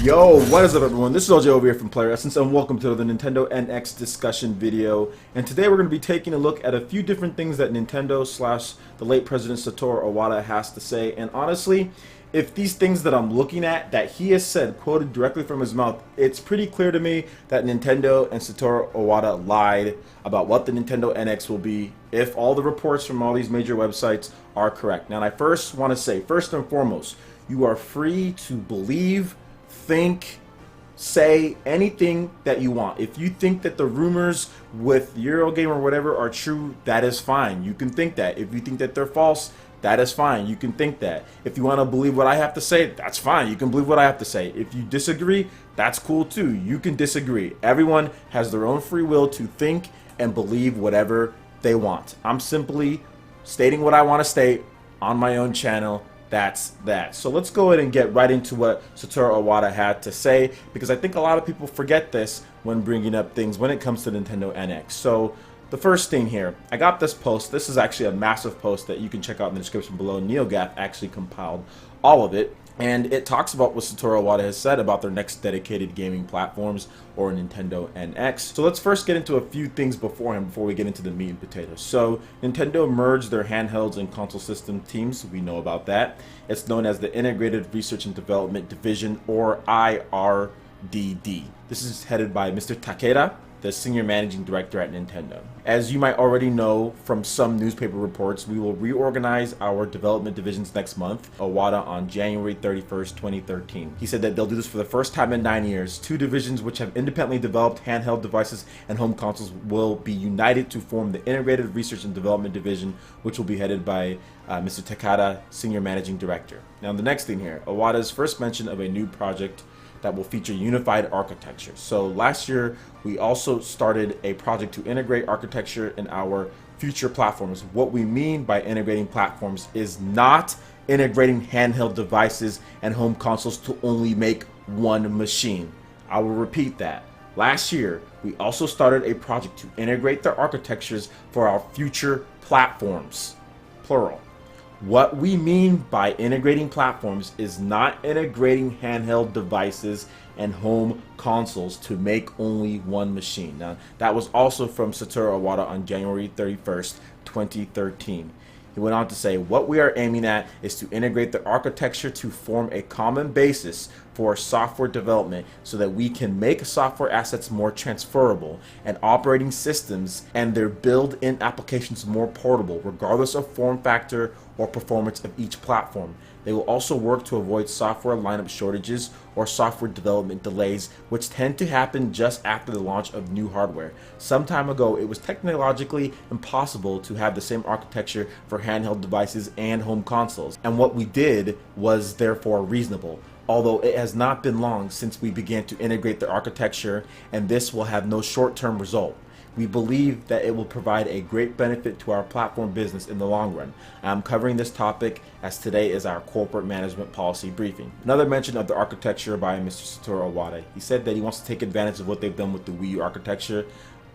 Yo, what is up everyone? This is OJ over here from PlayerEssence and welcome to the Nintendo NX discussion video. And today we're going to be taking a look at a few different things that Nintendo / the late President Satoru Iwata has to say. And honestly, if these things that I'm looking at that he has said, quoted directly from his mouth, it's pretty clear to me that Nintendo and Satoru Iwata lied about what the Nintendo NX will be if all the reports from all these major websites are correct. Now, I first want to say, first and foremost, you are free to believe, think, say anything that you want. If you think that the rumors with Eurogame or whatever are true, that is fine. You can think that. If you think that they're false, that is fine. You can think that. If you want to believe what I have to say, that's fine. You can believe what I have to say. If you disagree, that's cool too. You can disagree. Everyone has their own free will to think and believe whatever they want. I'm simply stating what I want to state on my own channel. That's that. So let's go ahead and get right into what Satoru Iwata had to say, because I think a lot of people forget this when bringing up things when it comes to Nintendo NX. So the first thing here, I got this post. This is actually a massive post that you can check out in the description below. NeoGaf actually compiled all of it, and it talks about what Satoru Iwata has said about their next dedicated gaming platforms, or Nintendo NX. So let's first get into a few things beforehand before we get into the meat and potatoes. So Nintendo merged their handhelds and console system teams. We know about that. It's known as the Integrated Research and Development Division, or IRDD. This is headed by Mr. Takeda, the Senior Managing Director at Nintendo. As you might already know from some newspaper reports, we will reorganize our development divisions next month. Iwata on January 31st, 2013. He said that they'll do this for the first time in 9 years. Two divisions which have independently developed handheld devices and home consoles will be united to form the Integrated Research and Development Division, which will be headed by Mr. Takeda, Senior Managing Director. Now the next thing here, Iwata's first mention of a new project that will feature unified architecture. So last year, we also started a project to integrate architecture in our future platforms. What we mean by integrating platforms is not integrating handheld devices and home consoles to only make one machine. I will repeat that. Last year, we also started a project to integrate the architectures for our future platforms, plural. What we mean by integrating platforms is not integrating handheld devices and home consoles to make only one machine. Now, that was also from Satoru Iwata on January 31st, 2013. He went on to say, what we are aiming at is to integrate the architecture to form a common basis for software development so that we can make software assets more transferable and operating systems and their built-in applications more portable, regardless of form factor or performance of each platform. They will also work to avoid software lineup shortages or software development delays, which tend to happen just after the launch of new hardware. Some time ago, it was technologically impossible to have the same architecture for handheld devices and home consoles, and what we did was therefore reasonable. Although it has not been long since we began to integrate the architecture, and this will have no short-term result. We believe that it will provide a great benefit to our platform business in the long run. I'm covering this topic as today is our corporate management policy briefing. Another mention of the architecture by Mr. Satoru Iwata. He said that he wants to take advantage of what they've done with the Wii U architecture,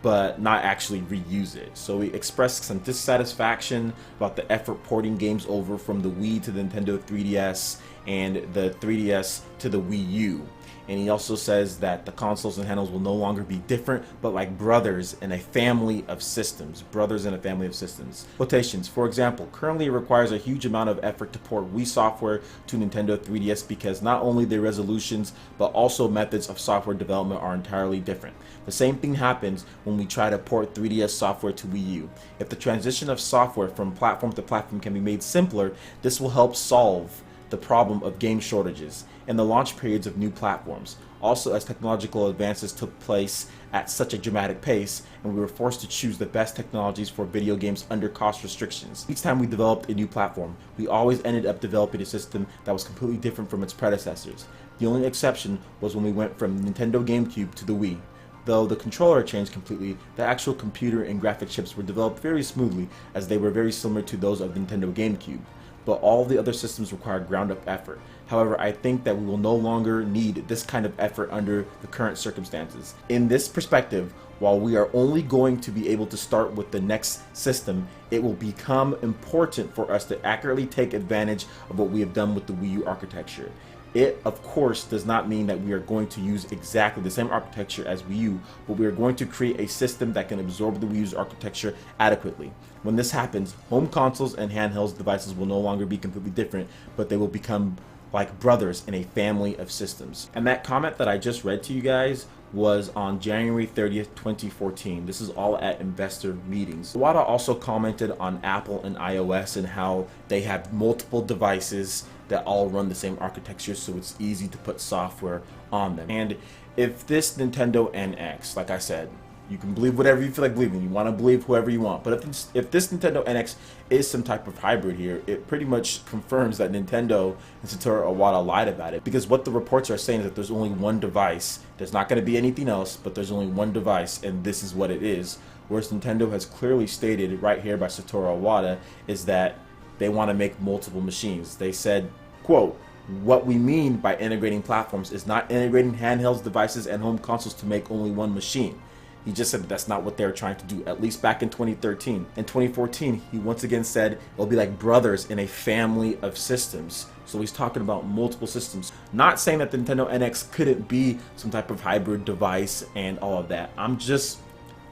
but not actually reuse it. So he expressed some dissatisfaction about the effort porting games over from the Wii to the Nintendo 3DS and the 3DS to the Wii U. And he also says that the consoles and handhelds will no longer be different, but like brothers in a family of systems. Brothers in a family of systems. Quotations. For example, currently it requires a huge amount of effort to port Wii software to Nintendo 3DS because not only the resolutions, but also methods of software development are entirely different. The same thing happens when we try to port 3DS software to Wii U. If the transition of software from platform to platform can be made simpler, this will help solve the problem of game shortages and the launch periods of new platforms. Also, as technological advances took place at such a dramatic pace and we were forced to choose the best technologies for video games under cost restrictions. Each time we developed a new platform, we always ended up developing a system that was completely different from its predecessors. The only exception was when we went from Nintendo GameCube to the Wii. Though the controller changed completely, the actual computer and graphic chips were developed very smoothly as they were very similar to those of the Nintendo GameCube. But all the other systems require ground-up effort. However, I think that we will no longer need this kind of effort under the current circumstances. In this perspective, while we are only going to be able to start with the next system, it will become important for us to accurately take advantage of what we have done with the Wii U architecture. It, of course, does not mean that we are going to use exactly the same architecture as Wii U, but we are going to create a system that can absorb the Wii U's architecture adequately. When this happens, home consoles and handheld devices will no longer be completely different, but they will become like brothers in a family of systems. And that comment that I just read to you guys was on January 30th, 2014. This is all at investor meetings. Iwata also commented on Apple and iOS and how they have multiple devices that all run the same architecture, so it's easy to put software on them. And if this Nintendo NX, like I said, you can believe whatever you feel like believing. You want to believe whoever you want. But if this Nintendo NX is some type of hybrid here, it pretty much confirms that Nintendo and Satoru Iwata lied about it. Because what the reports are saying is that there's only one device. There's not going to be anything else, but there's only one device, and this is what it is. Whereas Nintendo has clearly stated right here by Satoru Iwata is that they want to make multiple machines. They said, quote, "What we mean by integrating platforms is not integrating handheld devices and home consoles to make only one machine." He just said that's not what they're trying to do, at least back in 2013. In 2014, he once again said it'll be like brothers in a family of systems. So he's talking about multiple systems. Not saying that the Nintendo NX couldn't be some type of hybrid device and all of that. I'm just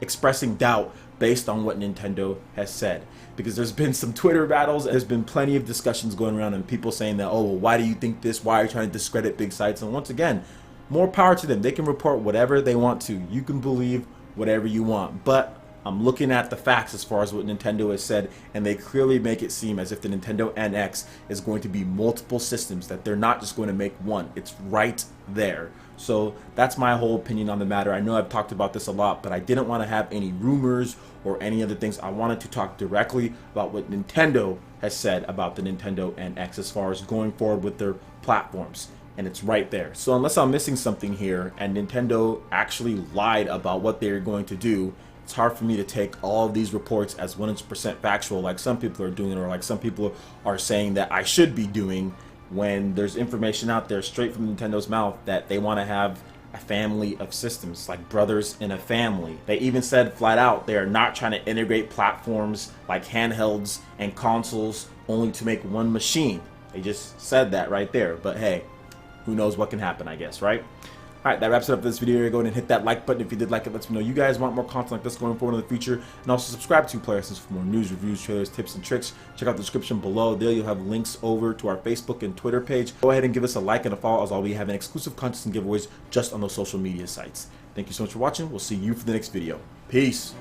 expressing doubt based on what Nintendo has said. Because there's been some Twitter battles, there's been plenty of discussions going around and people saying that, oh, well, why do you think this? Why are you trying to discredit big sites? And once again, more power to them. They can report whatever they want to. You can believe whatever you want, but I'm looking at the facts as far as what Nintendo has said, and they clearly make it seem as if the Nintendo NX is going to be multiple systems, that they're not just going to make one. It's right there. So that's my whole opinion on the matter. I know I've talked about this a lot, but I didn't want to have any rumors or any other things. I wanted to talk directly about what Nintendo has said about the Nintendo NX as far as going forward with their platforms. And it's right there. So unless I'm missing something here and Nintendo actually lied about what they're going to do, it's hard for me to take all of these reports as 100% factual like some people are doing, or like some people are saying that I should be doing, when there's information out there straight from Nintendo's mouth that they want to have a family of systems, like brothers in a family. They even said flat out they are not trying to integrate platforms like handhelds and consoles only to make one machine. They just said that right there, but hey, who knows what can happen, I guess, right? Alright, that wraps it up for this video. Go ahead and hit that like button if you did like it. Lets me know you guys want more content like this going forward in the future. And also subscribe to PlayerEssence for more news, reviews, trailers, tips, and tricks. Check out the description below. There you'll have links over to our Facebook and Twitter page. Go ahead and give us a like and a follow, as I'll be having exclusive content and giveaways just on those social media sites. Thank you so much for watching. We'll see you for the next video. Peace.